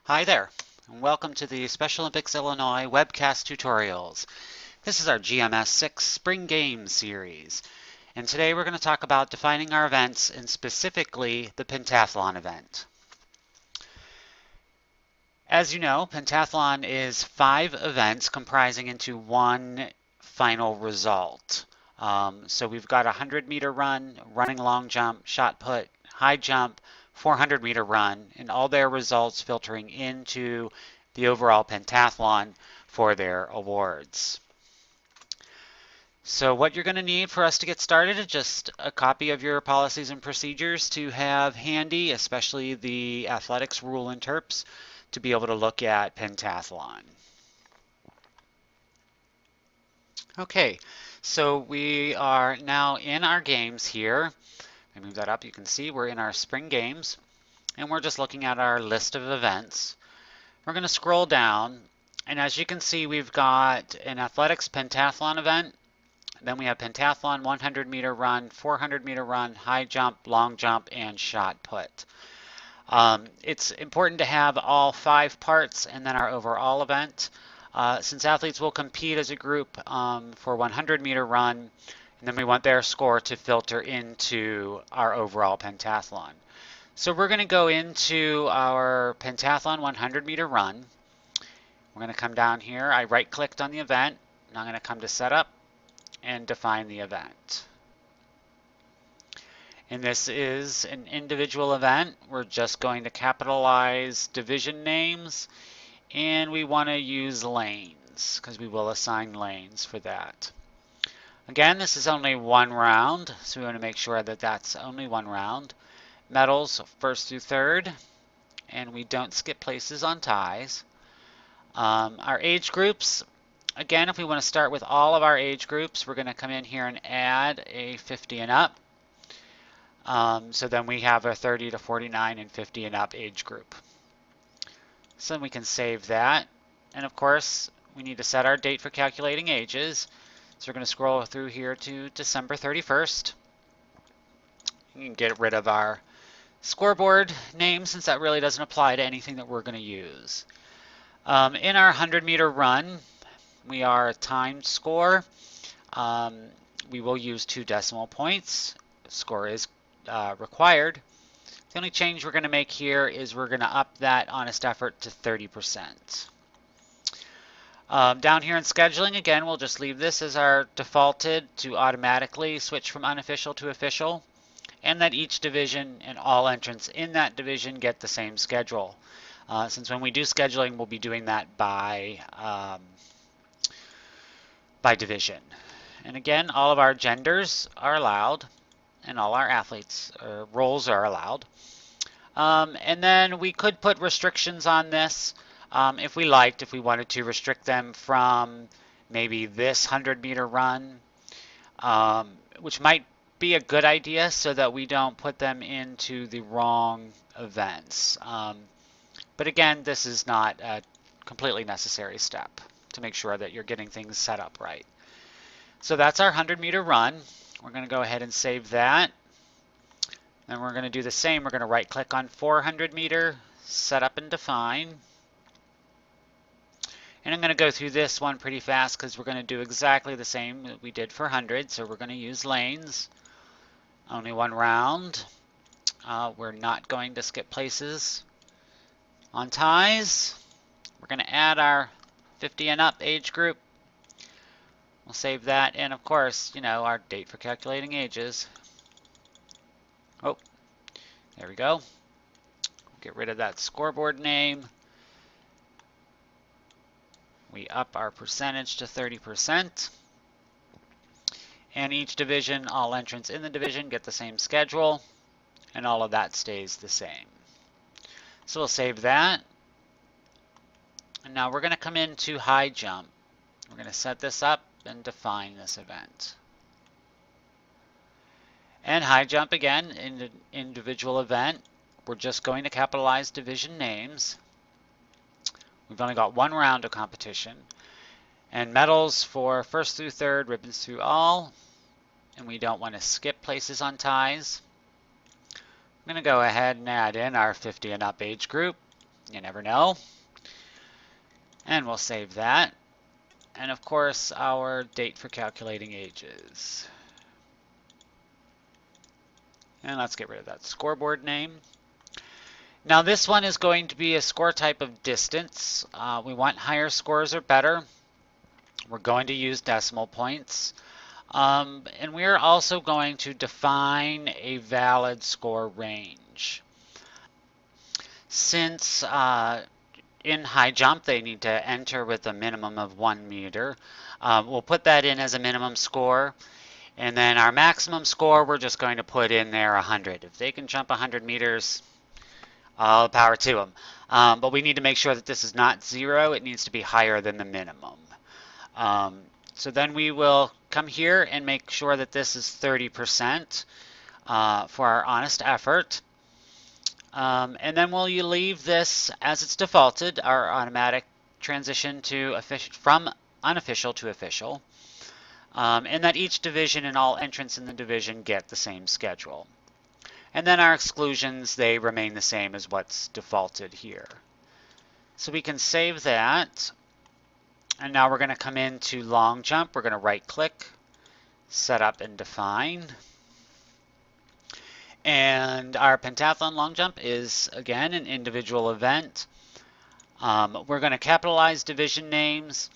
Hi there, and welcome to the Special Olympics Illinois webcast tutorials. This is our GMS 6 Spring Games series, and today we're going to talk about defining our events and specifically the pentathlon event. As you know, pentathlon is 5 events comprising into one final result. So we've got a 100-meter run, running long jump, shot put, high jump, 400-meter run, and all their results filtering into the overall pentathlon for their awards. So what you're going to need for us to get started is just a copy of your policies and procedures to have handy, especially the athletics rule interps, to be able to look at pentathlon. Okay, so we are now in our games here. I move that up, you can see we're in our spring games, and we're just looking at our list of events. We're going to scroll down, and as you can see, we've got an athletics pentathlon event. Then we have pentathlon 100-meter run, 400-meter run, high jump, long jump, and shot put. It's important to have all 5 parts and then our overall event. Since athletes will compete as a group for 100-meter run, and then we want their score to filter into our overall pentathlon. So we're going to go into our pentathlon 100-meter run. We're going to come down here. I right-clicked on the event, and I'm going to come to Setup and define the event. And this is an individual event. We're just going to capitalize division names, and we want to use lanes because we will assign lanes for that. Again, this is only one round, so we want to make sure that that's only one round. Medals, first through third, and we don't skip places on ties. Our age groups, again, if we want to start with all of our age groups, we're going to come in here and add a 50 and up. So then we have a 30 to 49 and 50 and up age group. So then we can save that. And of course, we need to set our date for calculating ages. So we're going to scroll through here to December 31st. You can get rid of our scoreboard name since that really doesn't apply to anything that we're going to use. In our 100-meter run, we are a timed score. We will use 2 decimal points. Score is required. The only change we're going to make here is we're going to up that honest effort to 30%. Down here in scheduling, again, we'll just leave this as our defaulted to automatically switch from unofficial to official, and that each division and all entrants in that division get the same schedule. Since when we do scheduling, we'll be doing that by division. And again, all of our genders are allowed, and all our athletes' roles are allowed. And then we could put restrictions on this if we liked, if we wanted to restrict them from maybe this 100-meter run, which might be a good idea so that we don't put them into the wrong events. But again, this is not a completely necessary step to make sure that you're getting things set up right. So that's our 100-meter run. We're going to go ahead and save that. Then we're going to do the same. We're going to right-click on 400-meter, set up and define. And I'm going to go through this one pretty fast because we're going to do exactly the same that we did for 100. So we're going to use lanes. Only one round. We're not going to skip places on ties. We're going to add our 50 and up age group. We'll save that, and of course, you know, our date for calculating ages. Oh, there we go. Get rid of that scoreboard name. We up our percentage to 30%. And each division, all entrants in the division get the same schedule, and all of that stays the same. So we'll save that. And now we're going to come into high jump. We're going to set this up and define this event. And high jump, again, in an individual event, we're just going to capitalize division names. We've only got one round of competition. And medals for first through third, ribbons through all. And we don't want to skip places on ties. I'm going to go ahead and add in our 50 and up age group. You never know. And we'll save that. And of course, our date for calculating ages. And let's get rid of that scoreboard name. Now this one is going to be a score type of distance. We want higher scores or better. We're going to use decimal points. And we're also going to define a valid score range. Since in high jump they need to enter with a minimum of 1 meter, we'll put that in as a minimum score. And then our maximum score, we're just going to put in there 100. If they can jump 100 meters, all the power to them. But we need to make sure that this is not 0. It needs to be higher than the minimum. So then we will come here and make sure that this is 30% for our honest effort. And then we'll leave this as it's defaulted, our automatic transition to from unofficial to official. And that each division and all entrants in the division get the same schedule. And then our exclusions, they remain the same as what's defaulted here. So we can save that. And now we're going to come into long jump. We're going to right click, set up and define. And our pentathlon long jump is again an individual event. We're going to capitalize division names.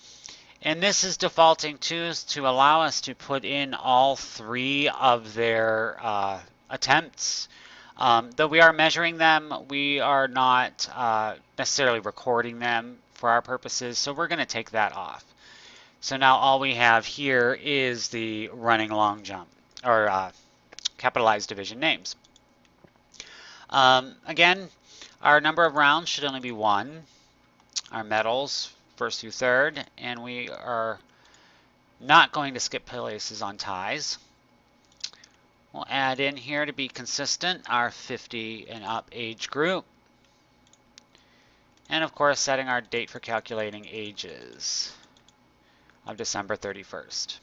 And this is defaulting to allow us to put in all 3 of their attempts. Though we are measuring them, we are not necessarily recording them for our purposes, so we're going to take that off. So now all we have here is the running long jump, or capitalized division names. Again, our number of rounds should only be 1. Our medals, 1st through 3rd, and we are not going to skip places on ties. We'll add in here to be consistent our 50 and up age group. And of course, setting our date for calculating ages of December 31st.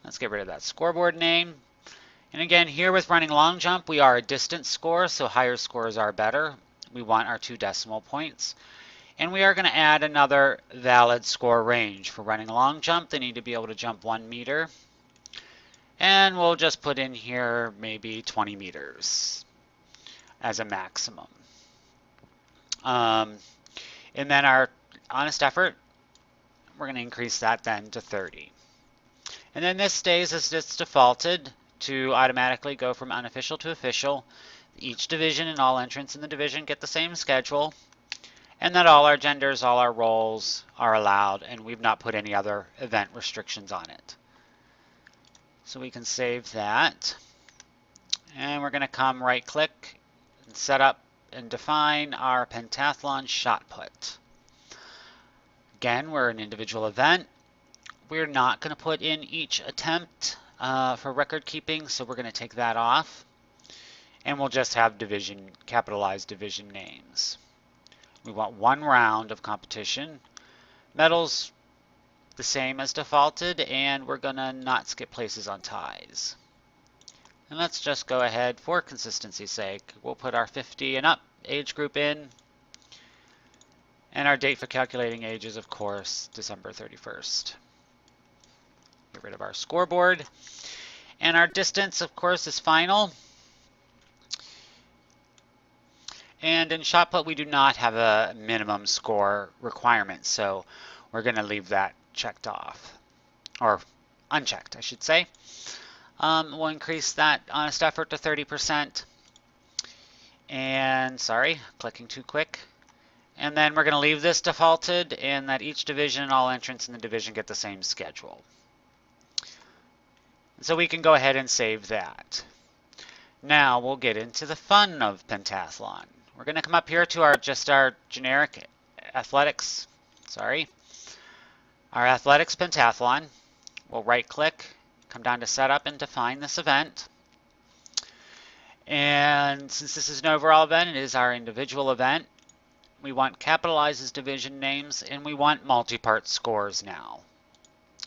Let's get rid of that scoreboard name. And again, here with running long jump, we are a distance score, so higher scores are better. We want our 2 decimal points. And we are going to add another valid score range. For running long jump, they need to be able to jump 1 meter. And we'll just put in here maybe 20 meters as a maximum. And then our honest effort, we're going to increase that then to 30. And then this stays as it's defaulted to automatically go from unofficial to official. Each division and all entrants in the division get the same schedule. And that all our genders, all our roles are allowed, and we've not put any other event restrictions on it. So we can save that. And we're going to come right click and set up and define our pentathlon shot put. Again, we're an individual event. We're not going to put in each attempt for record keeping, so we're going to take that off. And we'll just have capitalized division names. We want 1 round of competition. Medals the same as defaulted, and we're going to not skip places on ties. And let's just go ahead, for consistency's sake, we'll put our 50 and up age group in. And our date for calculating age is, of course, December 31st. Get rid of our scoreboard. And our distance, of course, is final. And in shot put, we do not have a minimum score requirement, so we're going to leave that checked off, or unchecked, I should say. We'll increase that honest effort to 30%. And sorry, clicking too quick. And then we're going to leave this defaulted, and that each division and all entrants in the division get the same schedule. So we can go ahead and save that. Now we'll get into the fun of pentathlon. We're going to come up here to our generic athletics, our athletics pentathlon. We'll right click, come down to setup and define this event. And since this is an overall event, it is our individual event. We want capitalized as division names, and we want multi-part scores now.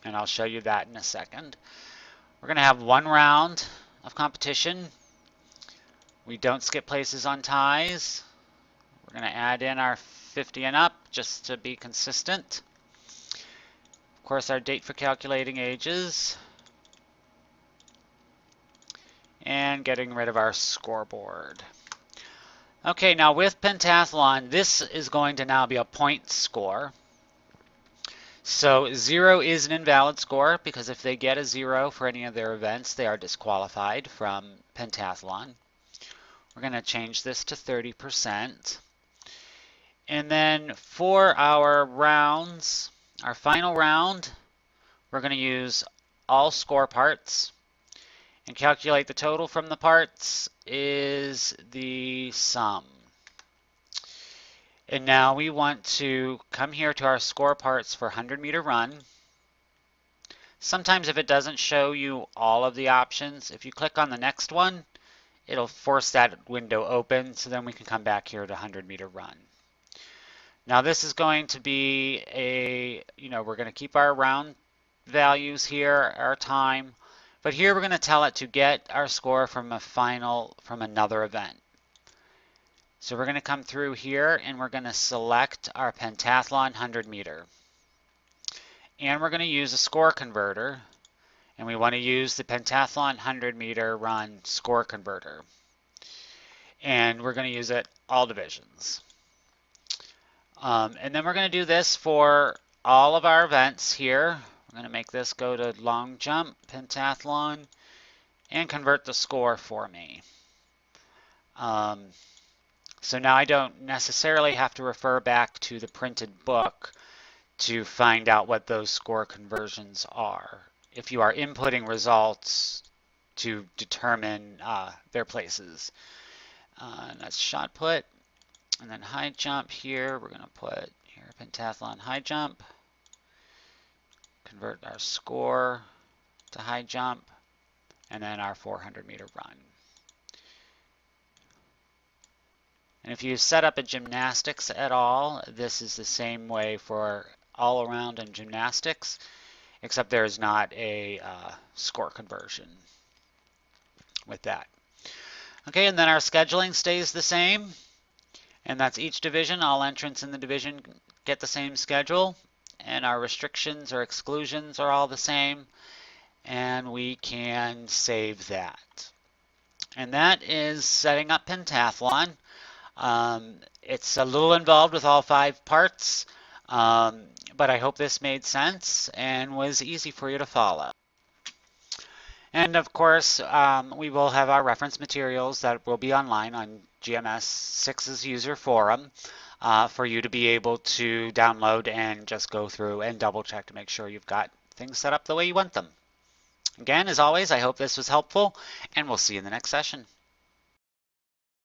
And I'll show you that in a second. We're going to have 1 round of competition. We don't skip places on ties. We're We're going to add in our 50 and up just to be consistent. Of course, our date for calculating ages. And getting rid of our scoreboard. Okay, now with pentathlon, this is going to now be a point score. So 0 is an invalid score because if they get a 0 for any of their events, they are disqualified from pentathlon. We're going to change this to 30%. And then for our rounds, our final round, we're going to use all score parts. And calculate the total from the parts is the sum. And now we want to come here to our score parts for 100-meter run. Sometimes if it doesn't show you all of the options, if you click on the next one, it'll force that window open, so then we can come back here to 100-meter run. Now this is going to be we're going to keep our round values here, our time. But here we're going to tell it to get our score from another event. So we're going to come through here and we're going to select our pentathlon 100 meter. And we're going to use a score converter. And we want to use the pentathlon 100 meter run score converter. And we're going to use it all divisions. And then we're going to do this for all of our events here. I'm going to make this go to long jump, pentathlon, and convert the score for me. So now I don't necessarily have to refer back to the printed book to find out what those score conversions are, if you are inputting results to determine their places. And that's shot put, and then high jump here, we're going to put here pentathlon high jump. Convert our score to high jump, and then our 400-meter run. And if you set up a gymnastics at all, this is the same way for all around and gymnastics, except there is not a score conversion with that. Okay, and then our scheduling stays the same, and that's each division. All entrants in the division get the same schedule. And our restrictions or exclusions are all the same, and we can save that. And that is setting up pentathlon. It's a little involved with all 5 parts, but I hope this made sense and was easy for you to follow. And of course, we will have our reference materials that will be online on GMS 6's user forum. For you to be able to download and just go through and double check to make sure you've got things set up the way you want them. Again, as always, I hope this was helpful, and we'll see you in the next session.